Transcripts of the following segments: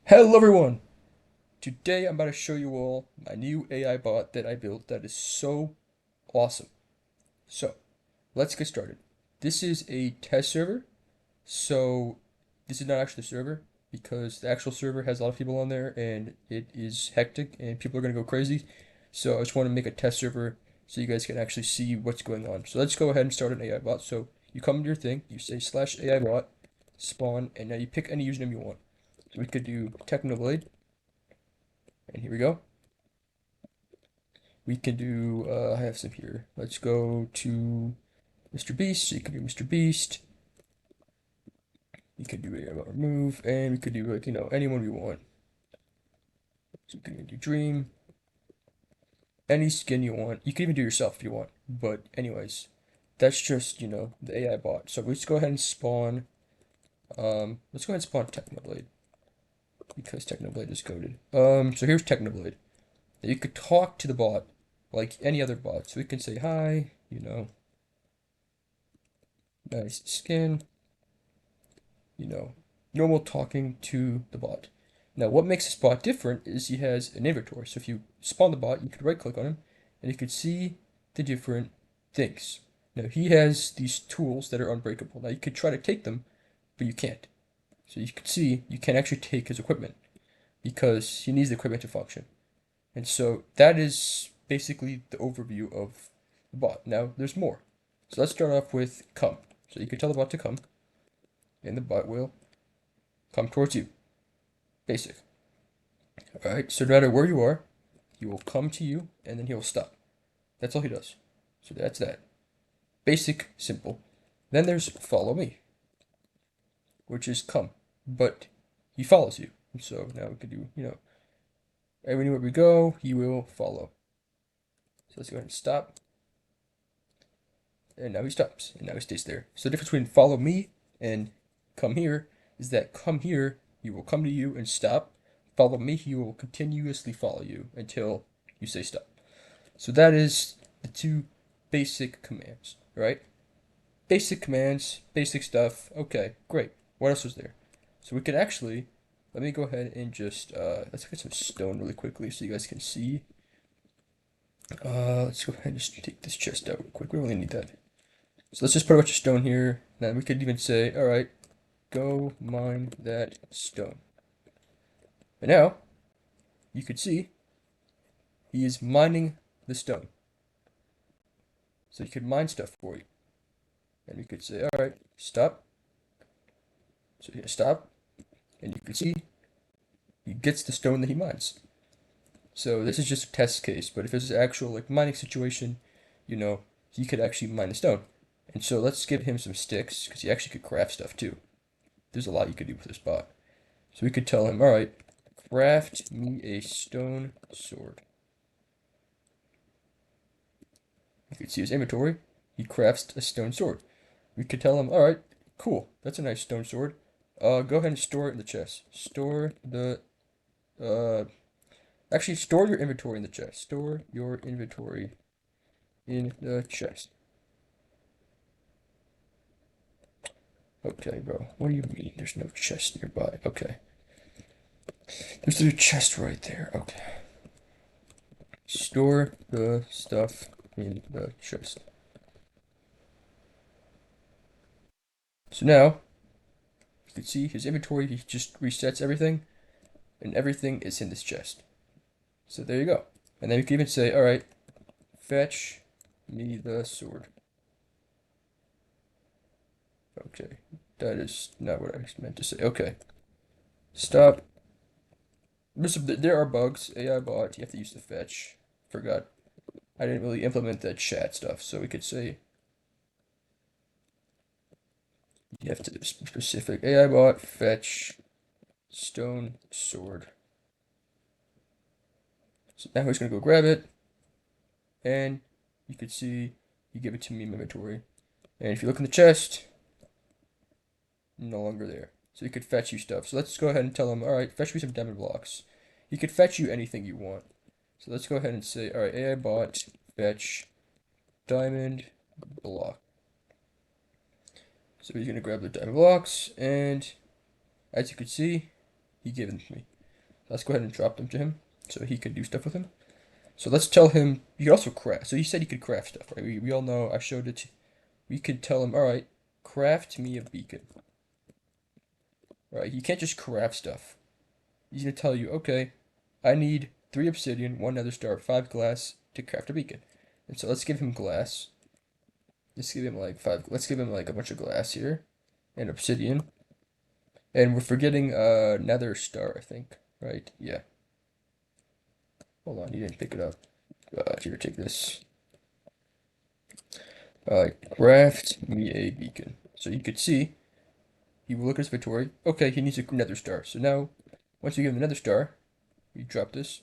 Hello everyone! Today I'm about to show you all my new AI bot that I built that is so awesome. So, let's get started. This is a test server, so this is not actually the server because the actual server has a lot of people on there and it is hectic and people are going to go crazy. So I just want to make a test server so you guys can actually see what's going on. So let's go ahead and start an AI bot. So you come to your thing, you say slash AI bot, spawn, and now you pick any username you want. So we could do Technoblade. And here we go. We can do, I have some here. Let's go to Mr. Beast. So you can do Mr. Beast. You can do a remove, and we could do like, anyone we want. So we can do Dream, any skin you want. You can even do yourself if you want. But anyways, that's just, the AI bot. So let's go ahead and spawn, let's go ahead and spawn Technoblade. Because Technoblade is coded. So here's Technoblade. Now you could talk to the bot like any other bot. So we can say hi, nice skin, you know, normal talking to the bot. Now, what makes this bot different is he has an inventory. So if you spawn the bot, you could right click on him and you could see the different things. Now, he has these tools that are unbreakable. Now, you could try to take them, but you can't. So you can see you can't actually take his equipment because he needs the equipment to function. And so that is basically the overview of the bot. Now, there's more. So let's start off with come. So you can tell the bot to come, and the bot will come towards you. Basic. Alright, so no matter where you are, he will come to you and then he will stop. That's all he does. So that's that. Basic, simple. Then there's follow me, which is come, but he follows you. And so now we can do, everywhere we go, he will follow. So let's go ahead and stop. And now he stops, and now he stays there. So the difference between follow me and come here is that come here, he will come to you and stop. Follow me, he will continuously follow you until you say stop. So that is the two basic commands, right? Basic commands, basic stuff. Okay, great. What else was there? So we could actually, let me go ahead and just, let's get some stone really quickly so you guys can see. Let's go ahead and just take this chest out real quick. We only need that. So let's just put a bunch of stone here. Then we could even say, all right, go mine that stone. And now, you could see, he is mining the stone. So he could mine stuff for you. And we could say, all right, stop. So you stop, and you can see he gets the stone that he mines. So this is just a test case, but if this is actual like mining situation, he could actually mine the stone. And so let's give him some sticks, because he actually could craft stuff too. There's a lot you could do with this bot. So we could tell him, all right, craft me a stone sword. You could see his inventory. He crafts a stone sword. We could tell him, all right, cool, that's a nice stone sword. Go ahead and store it in the chest. Actually, store your inventory in the chest. Store your inventory in the chest. Okay, bro. What do you mean there's no chest nearby? Okay. There's a chest right there. Okay. Store the stuff in the chest. So now, you can see his inventory, he just resets everything, and everything is in this chest. So there you go. And then you can even say, alright, fetch me the sword. Okay, that is not what I meant to say. Okay, stop. There are bugs. AI bot, you have to use the fetch. Forgot. I didn't really implement that chat stuff, so we could say you have to do specific AI bot fetch stone sword. So now he's gonna go grab it, and you can see you give it to me in inventory. And if you look in the chest, no longer there. So he could fetch you stuff. So let's go ahead and tell him, all right, fetch me some diamond blocks. He could fetch you anything you want. So let's go ahead and say, all right, AI bot fetch diamond block. So he's gonna grab the diamond blocks, and as you can see, he gave them to me. Let's go ahead and drop them to him so he can do stuff with them. So let's tell him you can also craft. So he said he could craft stuff, right? We all know I showed it. We could tell him, all right, craft me a beacon. Right? He can't just craft stuff. He's gonna tell you, okay, I need 3 obsidian, 1 nether star, 5 glass to craft a beacon. And so let's give him glass. Let's give him like 5. Let's give him like a bunch of glass here and obsidian. And we're forgetting nether star, I think. Right? Yeah. Hold on, he didn't pick it up. Here, take this. Craft me a beacon. So you could see, he will look at his inventory. Okay, he needs a nether star. So now, once you give him the nether star, we drop this.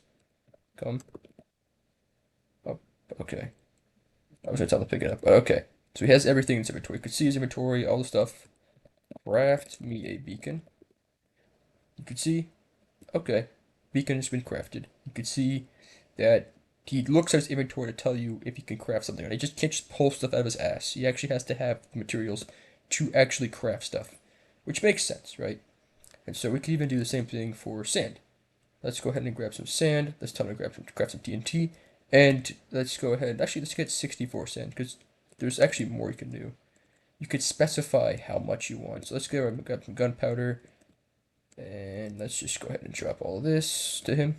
Come. Up. Okay. I was gonna tell him to pick it up, but okay. So he has everything in his inventory. You could see his inventory, all the stuff. Craft me a beacon. You could see, okay, beacon has been crafted. You could see that he looks at his inventory to tell you if he can craft something. He just can't just pull stuff out of his ass. He actually has to have the materials to actually craft stuff, which makes sense, right? And so we could even do the same thing for sand. Let's go ahead and grab some sand. Let's tell him to grab some TNT. And let's go ahead. Actually, let's get 64 sand because there's actually more you can do. You could specify how much you want. So let's grab some gunpowder. And let's just go ahead and drop all of this to him.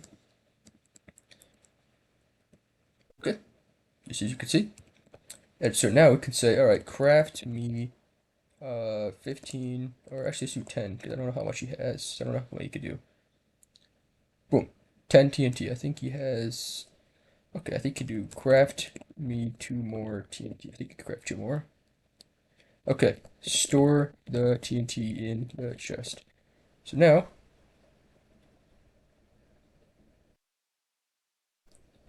Okay, just as you can see. And so now we can say, all right, craft me 15, or actually let's do 10, because I don't know how much he has. I don't know what he could do. Boom, 10 TNT. I think he has, okay, I think he could do craft me 2 more TNT. I think he could craft 2 more. Okay, store the TNT in the chest. So now,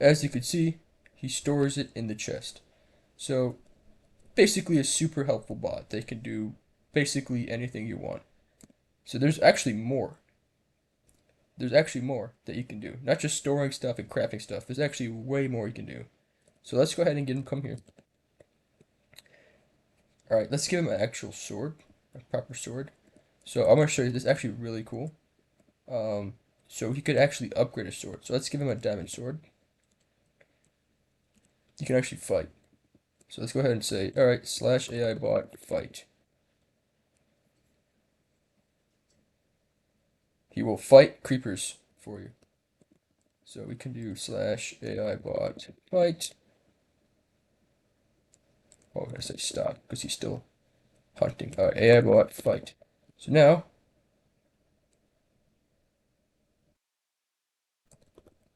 as you can see, he stores it in the chest. So basically a super helpful bot. They can do basically anything you want. So there's actually more. There's actually more that you can do. Not just storing stuff and crafting stuff. There's actually way more you can do. So let's go ahead and get him come here. Alright, let's give him an actual sword. A proper sword. So I'm going to show you this is actually really cool. So he could actually upgrade his sword. So let's give him a diamond sword. You can actually fight. So let's go ahead and say, alright, slash AI bot fight. He will fight creepers for you. So we can do slash AI bot fight. Oh, I'm gonna say stop because he's still hunting. Alright, AI bot fight. So now,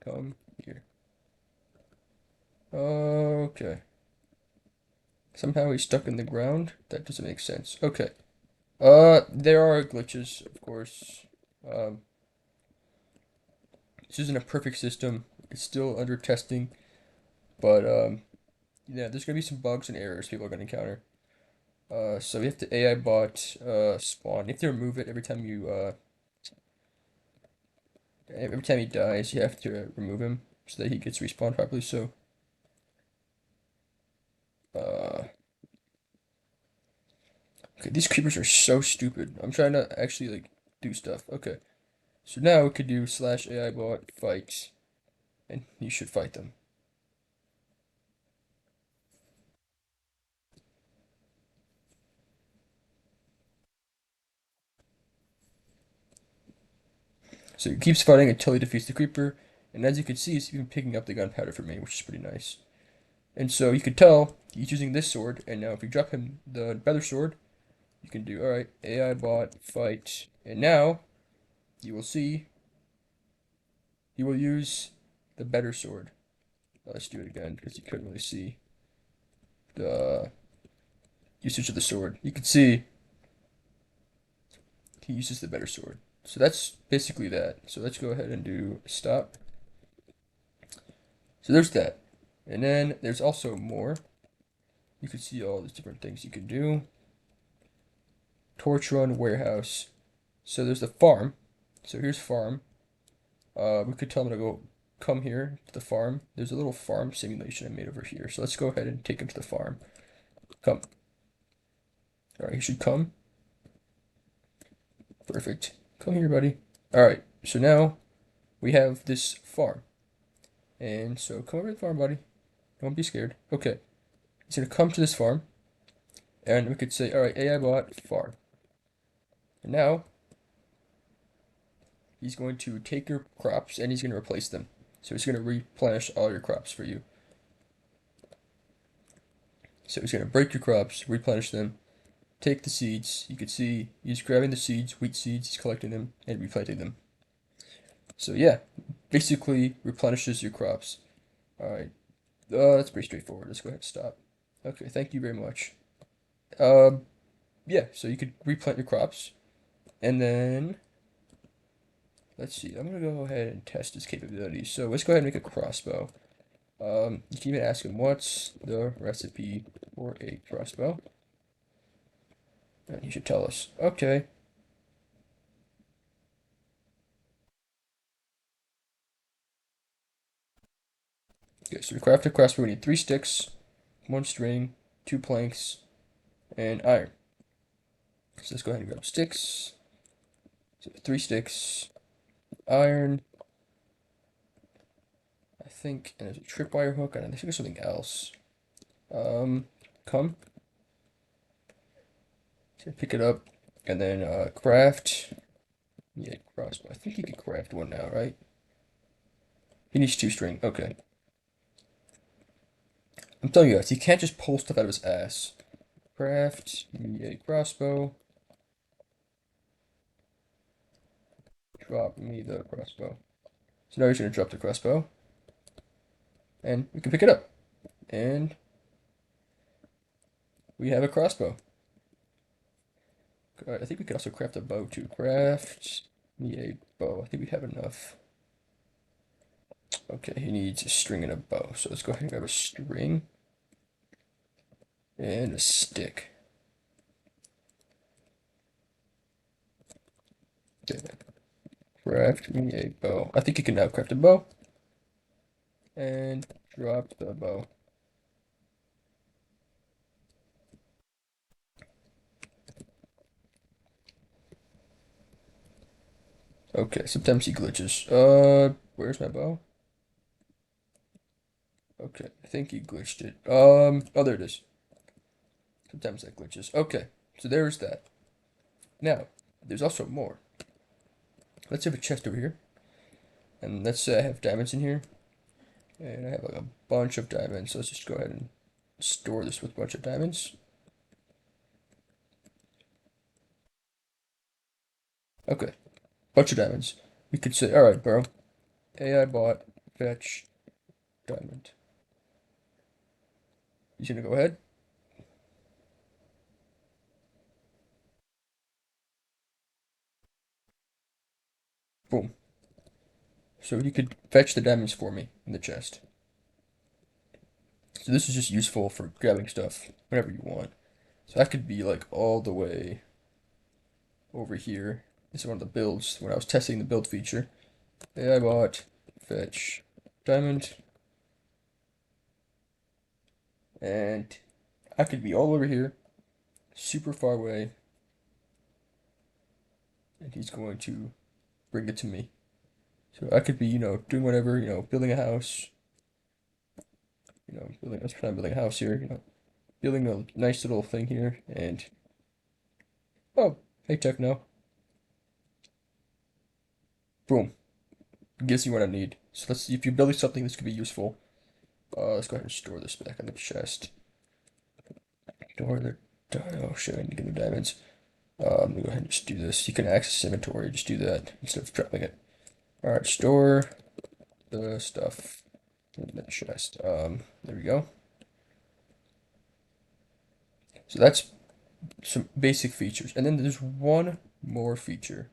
come here. Okay. Somehow he's stuck in the ground. That doesn't make sense. Okay. There are glitches, of course. Um, this isn't a perfect system. It's still under testing, but yeah, there's gonna be some bugs and errors people are gonna encounter. So we have to AI bot spawn. You have to remove it every time he dies. You have to remove him so that he gets respawned properly. So uh, okay, these creepers are so stupid. I'm trying to actually like do stuff. Okay, so now we could do slash AI bot fight, and you should fight them. So he keeps fighting until he defeats the creeper, and as you can see, he's even picking up the gunpowder for me, which is pretty nice. And so you could tell he's using this sword, and now if you drop him the better sword, you can do, alright, AI bot fight, and now you will see he will use the better sword. Let's do it again because you couldn't really see the usage of the sword. You can see he uses the better sword. So that's basically that. So let's go ahead and do stop. So there's that. And then there's also more. You can see all these different things you can do. Torch run warehouse. So there's the farm. So here's farm. We could tell him to go come here to the farm. There's a little farm simulation I made over here. So let's go ahead and take him to the farm. Come. Alright, he should come. Perfect. Come here, buddy. Alright, so now we have this farm. And so come over to the farm, buddy. Don't be scared. Okay. He's gonna come to this farm, and we could say, all right, AI bot farm. And now he's going to take your crops and he's gonna replace them. So he's gonna replenish all your crops for you. So he's gonna break your crops, replenish them, take the seeds. You can see he's grabbing the seeds, wheat seeds, he's collecting them and replanting them. So yeah, basically replenishes your crops. All right, that's pretty straightforward. Let's go ahead and stop. Okay, thank you very much. Um, yeah, so you could replant your crops, and then let's see. I'm gonna go ahead and test his capabilities. So let's go ahead and make a crossbow. You can even ask him what's the recipe for a crossbow, and he should tell us. Okay. Okay, so to craft a crossbow, we need 3 sticks, 1 string, 2 planks, and iron. So let's go ahead and grab sticks. So 3 sticks, iron. I think, and there's a tripwire hook, and I think there's something else. Um, come. So pick it up, and then craft. Yeah, crossbow. I think you can craft one now, right? He needs 2 string. Okay. I'm telling you guys, he can't just pull stuff out of his ass. Craft me a crossbow. Drop me the crossbow. So now he's gonna drop the crossbow, and we can pick it up, and we have a crossbow. I think we could also craft a bow too. Craft me a bow. I think we have enough. Okay, he needs a string and a bow. So let's go ahead and grab a string and a stick. Okay, craft me a bow. I think you can now craft a bow. And drop the bow. Okay, sometimes he glitches. Where's my bow? Okay, I think he glitched it. Oh, there it is. Sometimes that glitches. Okay, so there's that. Now, there's also more. Let's have a chest over here. And let's say I have diamonds in here. And I have like a bunch of diamonds. So let's just go ahead and store this with a bunch of diamonds. Okay, bunch of diamonds. We could say, all right, bro. AI bot fetch diamond. He's gonna go ahead. Boom. So he could fetch the diamonds for me in the chest. So this is just useful for grabbing stuff whenever you want. So that could be like all the way over here. This is one of the builds when I was testing the build feature. AI bot fetch diamond. And I could be all over here, super far away, and he's going to bring it to me. So I could be, doing whatever, building a house, let's pretend I'm building a house here, building a nice little thing here, and, oh, hey, techno, boom, gives you what I need. So let's see, if you're building something, this could be useful. Let's go ahead and store this back in the chest. Store the, oh shit, I need to get the diamonds. I'm gonna go ahead and just do this. You can access inventory, just do that instead of dropping it. Alright, store the stuff in the chest. There we go. So that's some basic features. And then there's one more feature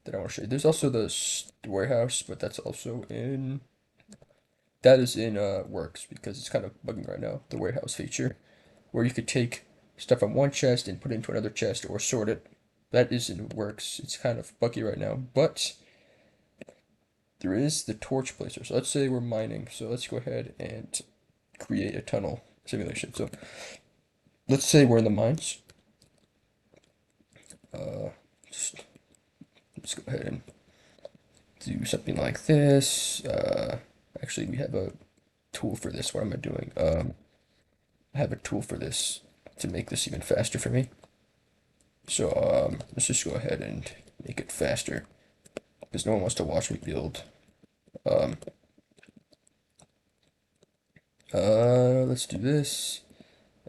that I want to show you. There's also the warehouse, but that is in works because it's kind of bugging right now, the warehouse feature, where you could take stuff from one chest and put it into another chest or sort it. That is in works. It's kind of buggy right now, but there is the torch placer. So let's say we're mining. So let's go ahead and create a tunnel simulation. So let's say we're in the mines. Just, let's go ahead and do something like this. Actually, we have a tool for this. What am I doing? I have a tool for this to make this even faster for me. So let's just go ahead and make it faster because no one wants to watch me build. Um, let's do this,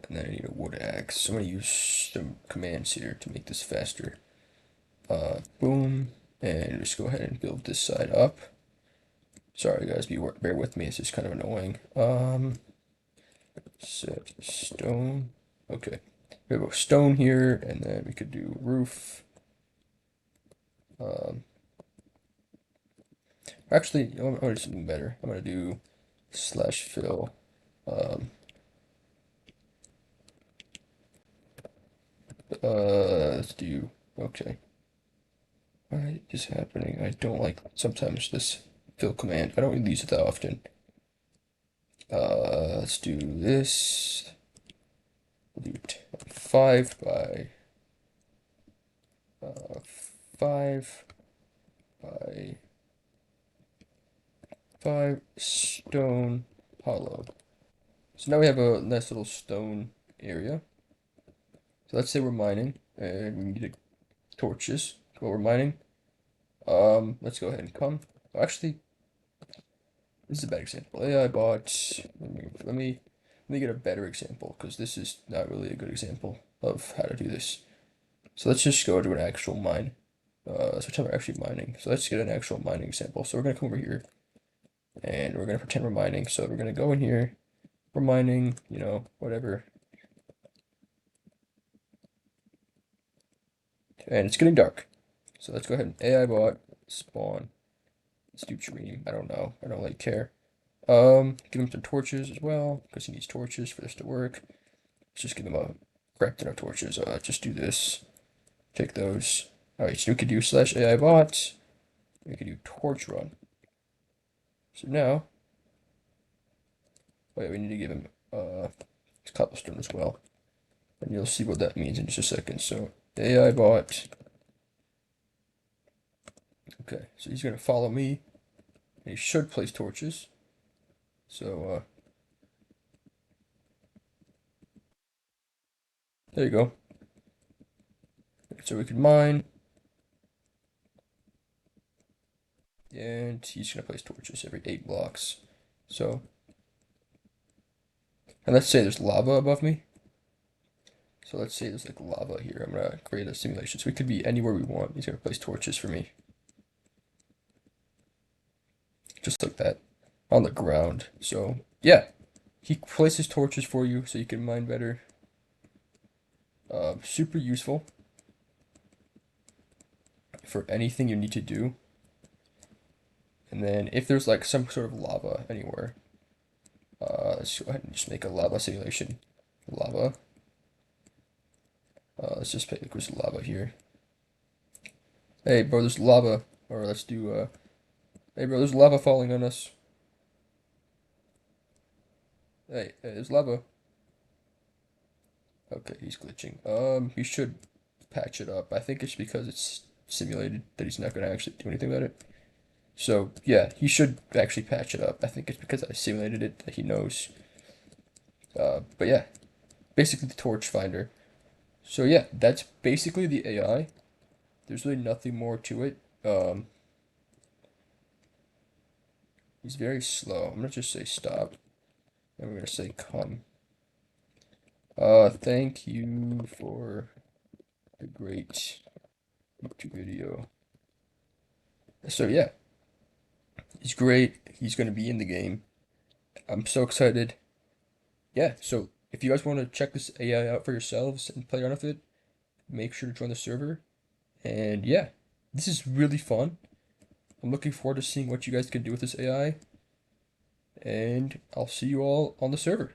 and then I need a wood axe. So I'm gonna use some commands here to make this faster. Boom, and just go ahead and build this side up. Sorry guys, bear with me. It's just kind of annoying. Set stone. Okay, we have a stone here, and then we could do roof. Actually, you know, I'm gonna do something better. I'm gonna do slash fill. Let's do, okay. What is happening? I don't like sometimes this fill command. I don't really use it that often. Let's do this. We'll do 5 by 5 by 5 stone hollow. So now we have a nice little stone area. So let's say we're mining and we need torches while we're mining. Let's go ahead and come. Actually, this is a bad example. AI bot. Let me get a better example because this is not really a good example of how to do this. So let's just go to an actual mine. Let's pretend we're actually mining. So let's get an actual mining example. So we're gonna come over here and we're gonna pretend we're mining. So we're gonna go in here. We're mining, you know, whatever. And it's getting dark. So let's go ahead and AI bot spawn. Let's do dream. I don't know. I don't really care. Give him some torches as well, because he needs torches for this to work. Let's just give him a crap ton of torches. Just do this. Take those. Alright, so we could do slash AI bot. We could do torch run. So now, oh yeah, we need to give him cobblestone as well. And you'll see what that means in just a second. So AI bot. Okay, so he's gonna follow me. And he should place torches. So there you go. So we can mine. And he's gonna place torches every 8 blocks. So, and let's say there's lava above me. So let's say there's like lava here. I'm gonna create a simulation. So we could be anywhere we want. He's gonna place torches for me. Just like that. On the ground. So yeah. He places torches for you so you can mine better. Super useful for anything you need to do. And then if there's like some sort of lava anywhere, let's go ahead and just make a lava simulation. Lava. Let's just pick there's lava here. Hey bro, there's lava. Or let's do hey bro, there's lava falling on us. Hey, there's lava. Okay, he's glitching. He should patch it up. I think it's because it's simulated that he's not gonna actually do anything about it. So yeah, he should actually patch it up. I think it's because I simulated it that he knows. But yeah, basically the torch finder. So yeah, that's basically the AI. There's really nothing more to it. He's very slow. I'm gonna just say stop. And we're gonna say come. Thank you for the great YouTube video. So yeah, he's great. He's gonna be in the game. I'm so excited. Yeah, so if you guys want to check this AI out for yourselves and play around with it, make sure to join the server. And yeah, this is really fun. I'm looking forward to seeing what you guys can do with this AI. And I'll see you all on the server.